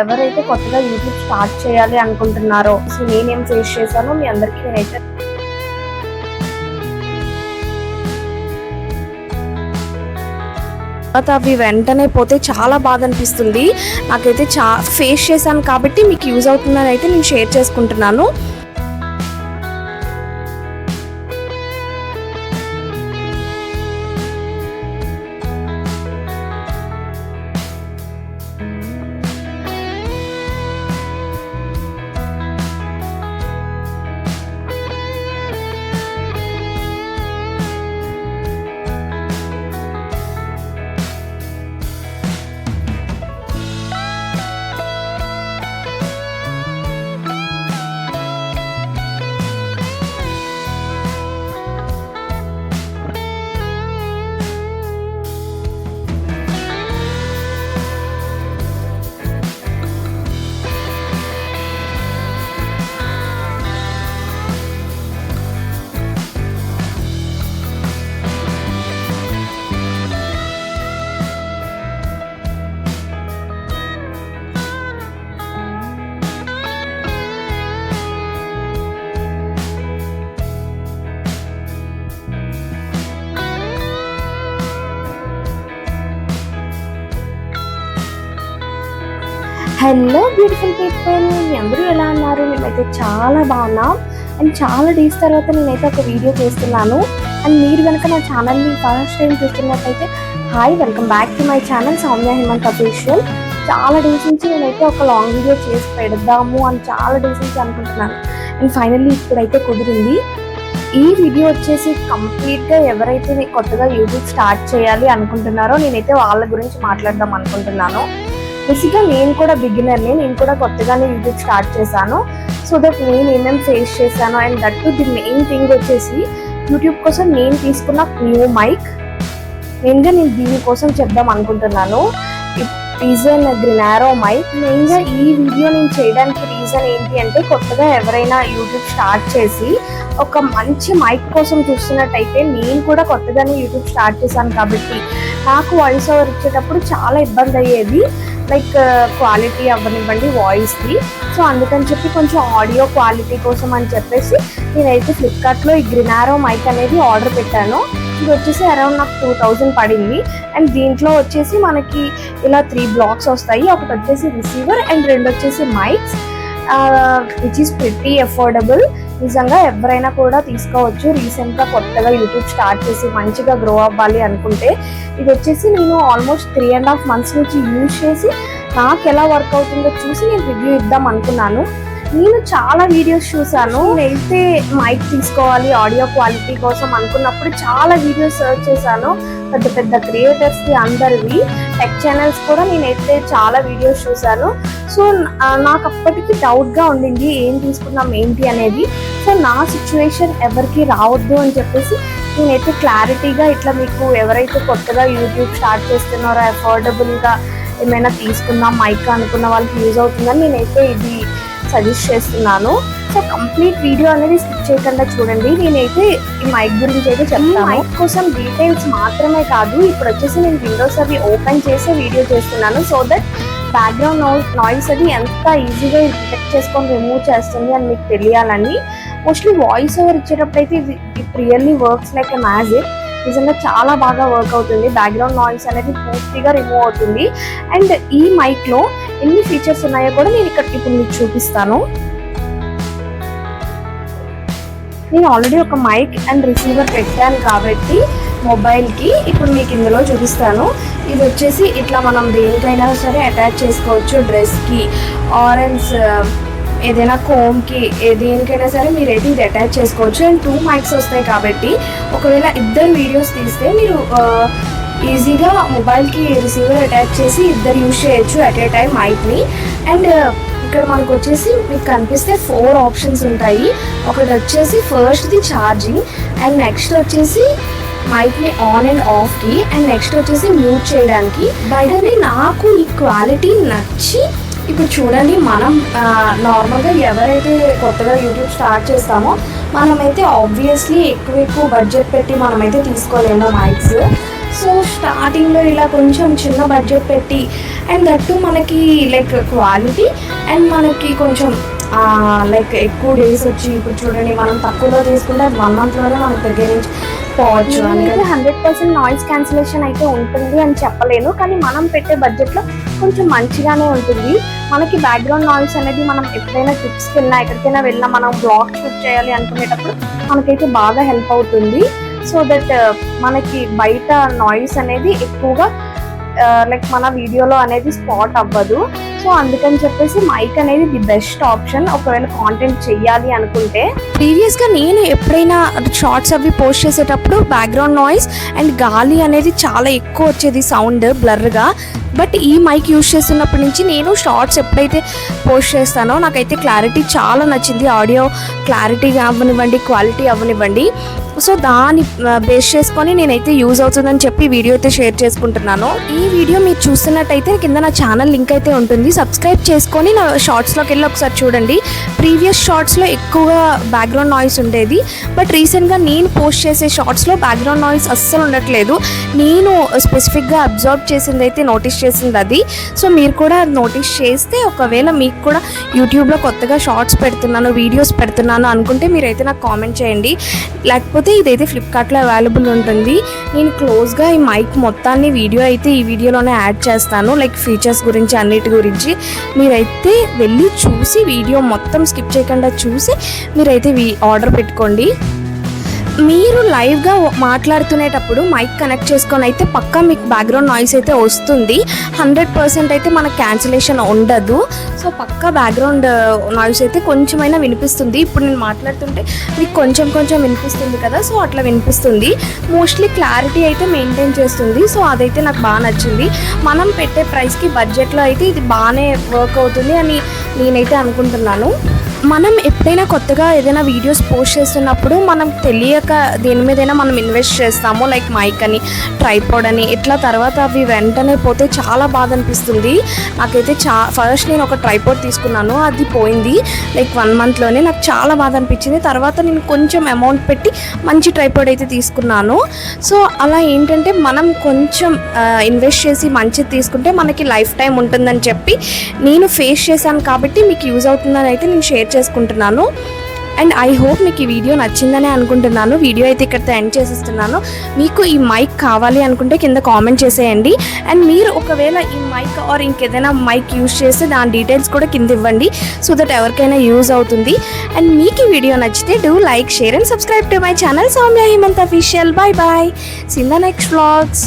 ఎవరైతే కొత్తగా YouTube start చేయాలి అనుకుంటున్నారో సో నేనేం ఫేస్ చేశానో మీ అందరికీ నేనైతే అవి వెంటనే పోతే చాలా బాధ అనిపిస్తుంది. నాకైతే ఫేస్ చేశాను కాబట్టి మీకు యూజ్ అవుతుందని అయితే నేను షేర్ చేసుకుంటున్నాను. హలో బ్యూటిఫుల్ పీపుల్, మీ అందరూ ఎలా ఉన్నారు? మేమైతే చాలా బాగున్నాం. అండ్ చాలా డేస్ తర్వాత నేనైతే ఒక వీడియో చేస్తున్నాను. అండ్ మీరు కనుక నా ఛానల్ని ఫస్ట్ టైం చూస్తున్నట్టయితే hi, welcome back to my channel Soumya Hemanth official. చాలా డేస్ నుంచి నేనైతే ఒక లాంగ్ వీడియో చేసి పెడదాము అని చాలా డేస్ నుంచి అనుకుంటున్నాను. అండ్ ఫైనల్లీ ఇప్పుడైతే కుదిరింది. ఈ వీడియో వచ్చేసి కంప్లీట్గా ఎవరైతే కొత్తగా యూట్యూబ్ స్టార్ట్ చేయాలి అనుకుంటున్నారో నేనైతే వాళ్ళ గురించి మాట్లాడదాం అనుకుంటున్నాను. బేసిక్గా నేను కూడా బిగినర్ని, నేను కూడా కొత్తగానే యూట్యూబ్ స్టార్ట్ చేశాను. సో దట్ నేను ఏమేమి ఫేస్ చేశాను and that to the main thing వచ్చేసి యూట్యూబ్ కోసం నేను తీసుకున్న న్యూ మైక్. మెయిన్గా నేను దీనికోసం చెప్దాం అనుకుంటున్నాను. రీజన్ గ్రినారో మైక్. మెయిన్గా ఈ వీడియో నేను చేయడానికి రీజన్ ఏంటి అంటే కొత్తగా ఎవరైనా యూట్యూబ్ స్టార్ట్ చేసి ఒక మంచి మైక్ కోసం చూస్తున్నట్టయితే నేను కూడా కొత్తగానే యూట్యూబ్ స్టార్ట్ చేశాను కాబట్టి నాకు వాయిస్ ఓవర్ ఇచ్చేటప్పుడు చాలా ఇబ్బంది అయ్యేది. లైక్ క్వాలిటీ అవ్వనివ్వండి వాయిస్ది. సో అందుకని చెప్పి కొంచెం ఆడియో క్వాలిటీ కోసం అని చెప్పేసి నేనైతే ఫ్లిప్కార్ట్లో ఈ గ్రినారో మైక్ అనేది ఆర్డర్ పెట్టాను. ఇది వచ్చేసి అరౌండ్ నాకు 2000 పడింది. అండ్ దీంట్లో వచ్చేసి మనకి ఇలా 3 బ్లాక్స్ వస్తాయి. ఒకటి వచ్చేసి రిసీవర్ అండ్ 2 వచ్చేసి mics, which is pretty affordable. నిజంగా ఎవరైనా కూడా తీసుకోవచ్చు. రీసెంట్గా కొత్తగా యూట్యూబ్ స్టార్ట్ చేసి మంచిగా గ్రో అవ్వాలి అనుకుంటే ఇది వచ్చేసి నేను ఆల్మోస్ట్ 3.5 months నుంచి యూజ్ చేసి నాకు ఎలా వర్క్ అవుతుందో చూసి నేను రివ్యూ ఇద్దాం అనుకున్నాను. నేను చాలా వీడియోస్ చూసాను. నేనైతే మైక్ తీసుకోవాలి ఆడియో క్వాలిటీ కోసం అనుకున్నప్పుడు చాలా వీడియోస్ సర్చ్ చేశాను. పెద్ద పెద్ద క్రియేటర్స్కి అందరివి, టెక్ ఛానల్స్ కూడా నేనైతే చాలా వీడియోస్ చూశాను. సో నాకు అప్పటికి డౌట్గా ఉండింది ఏం తీసుకున్నాం ఏంటి అనేది. సో నా సిచ్యువేషన్ ఎవరికి రావద్దు అని చెప్పేసి నేనైతే క్లారిటీగా ఇట్లా మీకు ఎవరైతే కొత్తగా యూట్యూబ్ స్టార్ట్ చేస్తున్నారో అఫోర్డబుల్గా ఏమైనా తీసుకుందాం మైక్ అనుకున్న వాళ్ళకి యూజ్ అవుతుందని నేనైతే ఇది సజెస్ట్ చేస్తున్నాను. సో కంప్లీట్ వీడియో అనేది స్కిప్ చేయకుండా చూడండి. నేనైతే ఈ మైక్ గురించి అయితే చెప్తాను. మైక్ కోసం డీటెయిల్స్ మాత్రమే కాదు, ఇప్పుడు వచ్చేసి నేను విండోస్ అవి ఓపెన్ చేసి వీడియో చేస్తున్నాను. సో దట్ బ్యాక్గ్రౌండ్ నాయిస్ అది ఎంత ఈజీగా డిటెక్ట్ చేసుకొని రిమూవ్ చేస్తుంది అని మీకు తెలియాలని. మోస్ట్లీ వాయిస్ ఓవర్ ఇచ్చేటప్పుడు అయితే it really works like a magic. నిజంగా చాలా బాగా వర్క్ అవుతుంది. బ్యాక్గ్రౌండ్ నాయిస్ అనేది పూర్తిగా రిమూవ్ అవుతుంది. అండ్ ఈ మైక్లో ఎన్ని ఫీచర్స్ ఉన్నాయో కూడా నేను ఇప్పుడు మీకు చూపిస్తాను. నేను ఆల్రెడీ ఒక మైక్ అండ్ రిసీవర్ పెట్టాను కాబట్టి మొబైల్కి ఇప్పుడు మీకు ఇందులో చూపిస్తాను. ఇది వచ్చేసి ఇట్లా మనం దేనికైనా సరే అటాచ్ చేసుకోవచ్చు, డ్రెస్కి ఆరెంజ్ ఏదైనా కోమ్కి దేనికైనా సరే మీరైతే ఇది అటాచ్ చేసుకోవచ్చు. అండ్ 2 మైక్స్ వస్తాయి కాబట్టి ఒకవేళ ఇద్దరు వీడియోస్ తీస్తే మీరు ఈజీగా మొబైల్కి రిసీవర్ అటాచ్ చేసి ఇద్దరు యూజ్ చేయొచ్చు అట్ ఏ టైం మైక్ని. అండ్ ఇక్కడ మనకు వచ్చేసి మీకు కనిపిస్తే 4 ఆప్షన్స్ ఉంటాయి. ఒకటి వచ్చేసి ఫస్ట్ది ఛార్జింగ్, అండ్ నెక్స్ట్ వచ్చేసి మైక్ని ఆన్ అండ్ ఆఫ్కి, అండ్ నెక్స్ట్ వచ్చేసి మ్యూట్ చేయడానికి. బయటనే నాకు ఈ క్వాలిటీ నచ్చి ఇప్పుడు చూడండి, మనం నార్మల్గా ఎవరైతే కొత్తగా యూట్యూబ్ స్టార్ట్ చేస్తామో మనమైతే ఆబ్వియస్లీ ఎక్కువ బడ్జెట్ పెట్టి మనమైతే తీసుకోలేము మైక్స్. సో స్టార్టింగ్లో ఇలా కొంచెం చిన్న బడ్జెట్ పెట్టి అండ్ దట్టు మనకి లైక్ క్వాలిటీ అండ్ మనకి కొంచెం లైక్ ఎక్కువ డేస్ వచ్చి ఇప్పుడు చూడండి మనం తక్కువలో తీసుకుంటే 1 monthలోనే మనకి దగ్గర నుంచి పోవచ్చు. అనేది 100% నాయిస్ క్యాన్సిలేషన్ అయితే ఉంటుంది అని చెప్పలేను, కానీ మనం పెట్టే బడ్జెట్లో కొంచెం మంచిగానే ఉంటుంది. మనకి బ్యాక్గ్రౌండ్ నాయిస్ అనేది మనం ఎప్పుడైనా ట్రిప్స్కి వెళ్ళినా ఎక్కడికైనా వెళ్ళినా మనం బ్లాగ్ షూట్ చేయాలి అనుకునేటప్పుడు మనకైతే బాగా హెల్ప్ అవుతుంది. సో దట్ మనకి బయట నాయిస్ అనేది ఎక్కువగా లైక్ మన వీడియోలో అనేది స్పాట్ అవ్వదు. సో అందుకని చెప్పేసి మైక్ అనేది ది బెస్ట్ ఆప్షన్ ఒకవేళ కాంటెంట్ చెయ్యాలి అనుకుంటే. ప్రీవియస్గా నేను ఎప్పుడైనా షార్ట్స్ అవి పోస్ట్ చేసేటప్పుడు బ్యాక్గ్రౌండ్ నాయిస్ అండ్ గాలి అనేది చాలా ఎక్కువ వచ్చేది, సౌండ్ బ్లర్గా. బట్ ఈ మైక్ యూజ్ చేస్తున్నప్పటి నుంచి నేను షార్ట్స్ ఎప్పుడైతే పోస్ట్ చేస్తానో నాకైతే క్లారిటీ చాలా నచ్చింది. ఆడియో క్లారిటీగా అవ్వనివ్వండి, క్వాలిటీ అవ్వనివ్వండి. సో దాన్ని బేస్ చేసుకొని నేనైతే యూజ్ అవుతుందని చెప్పి వీడియో అయితే షేర్ చేసుకుంటున్నాను. ఈ వీడియో మీరు చూస్తున్నట్టయితే కింద నా ఛానల్ లింక్ అయితే ఉంటుంది, సబ్స్క్రైబ్ చేసుకొని నా షార్ట్స్లోకి వెళ్ళి ఒకసారి చూడండి. ప్రీవియస్ షార్ట్స్లో ఎక్కువగా బ్యాక్గ్రౌండ్ నాయిస్ ఉండేది, బట్ రీసెంట్గా నేను పోస్ట్ చేసే షార్ట్స్లో బ్యాక్గ్రౌండ్ నాయిస్ అస్సలు ఉండట్లేదు. నేను స్పెసిఫిక్గా అబ్జర్వ్ చేసింది అయితే నోటీస్ చేసింది అది. సో మీరు కూడా నోటీస్ చేస్తే ఒకవేళ మీకు కూడా యూట్యూబ్లో కొత్తగా షార్ట్స్ పెడుతున్నాను, వీడియోస్ పెడుతున్నాను అనుకుంటే మీరైతే నాకు కామెంట్ చేయండి. లేకపోతే ఇదైతే ఫ్లిప్కార్ట్లో అవైలబుల్ ఉంటుంది. నేను క్లోజ్గా ఈ మైక్ మొత్తాన్ని వీడియో అయితే ఈ వీడియోలోనే యాడ్ చేస్తాను, లైక్ ఫీచర్స్ గురించి అన్నిటి గురించి. మీరైతే వెళ్ళి చూసి వీడియో మొత్తం స్కిప్ చేయకుండా చూసి మీరైతే ఆర్డర్ పెట్టుకోండి. మీరు లైవ్గా మాట్లాడుతునేటప్పుడు మైక్ కనెక్ట్ చేసుకొని అయితే పక్కా మీకు బ్యాక్గ్రౌండ్ నాయిస్ అయితే వస్తుంది. 100% అయితే మనకు క్యాన్సిలేషన్ ఉండదు. సో పక్కా బ్యాక్గ్రౌండ్ నాయిస్ అయితే కొంచెమైనా వినిపిస్తుంది. ఇప్పుడు నేను మాట్లాడుతుంటే మీకు కొంచెం వినిపిస్తుంది కదా, సో అట్లా వినిపిస్తుంది. మోస్ట్లీ క్లారిటీ అయితే మెయింటైన్ చేస్తుంది. సో అదైతే నాకు బాగా నచ్చింది. మనం పెట్టే ప్రైస్కి బడ్జెట్లో అయితే ఇది బాగానే వర్క్ అవుతుంది అని నేనైతే అనుకుంటున్నాను. మనం ఎప్పుడైనా కొత్తగా ఏదైనా వీడియోస్ పోస్ట్ చేస్తున్నప్పుడు మనం తెలియక దేని మీదైనా మనం ఇన్వెస్ట్ చేస్తాము, లైక్ మైక్ అని, ట్రైపాడ్ అని, ఇట్లా తర్వాత అవి వెంటనే పోతే చాలా బాధ అనిపిస్తుంది. నాకైతే ఫస్ట్ నేను ఒక ట్రైపాడ్ తీసుకున్నాను, అది పోయింది లైక్ 1 monthలోనే. నాకు చాలా బాధ అనిపించింది. తర్వాత నేను కొంచెం అమౌంట్ పెట్టి మంచి ట్రైపాడ్ అయితే తీసుకున్నాను. సో అలా ఏంటంటే మనం కొంచెం ఇన్వెస్ట్ చేసి మంచిది తీసుకుంటే మనకి లైఫ్ టైం ఉంటుందని చెప్పి నేను ఫేస్ చేశాను కాబట్టి మీకు యూజ్ అవుతుందని అయితే నేను షేర్ చేసుకుంటున్నాను. అండ్ ఐ హోప్ మీకు ఈ వీడియో నచ్చిందనే అనుకుంటున్నాను. వీడియో అయితే ఇక్కడితో ఎండ్ చేసేస్తున్నాను. మీకు ఈ మైక్ కావాలి అనుకుంటే కింద కామెంట్ చేసేయండి. అండ్ మీరు ఒకవేళ ఈ మైక్ ఆర్ ఇంకేదైనా మైక్ యూజ్ చేస్తే దాని డీటెయిల్స్ కూడా కింద ఇవ్వండి, సో దట్ ఎవరికైనా యూజ్ అవుతుంది. అండ్ మీకు ఈ వీడియో నచ్చితే do like, share and subscribe to my channel Soumya Hemanth official. Bye bye, see in the next vlogs.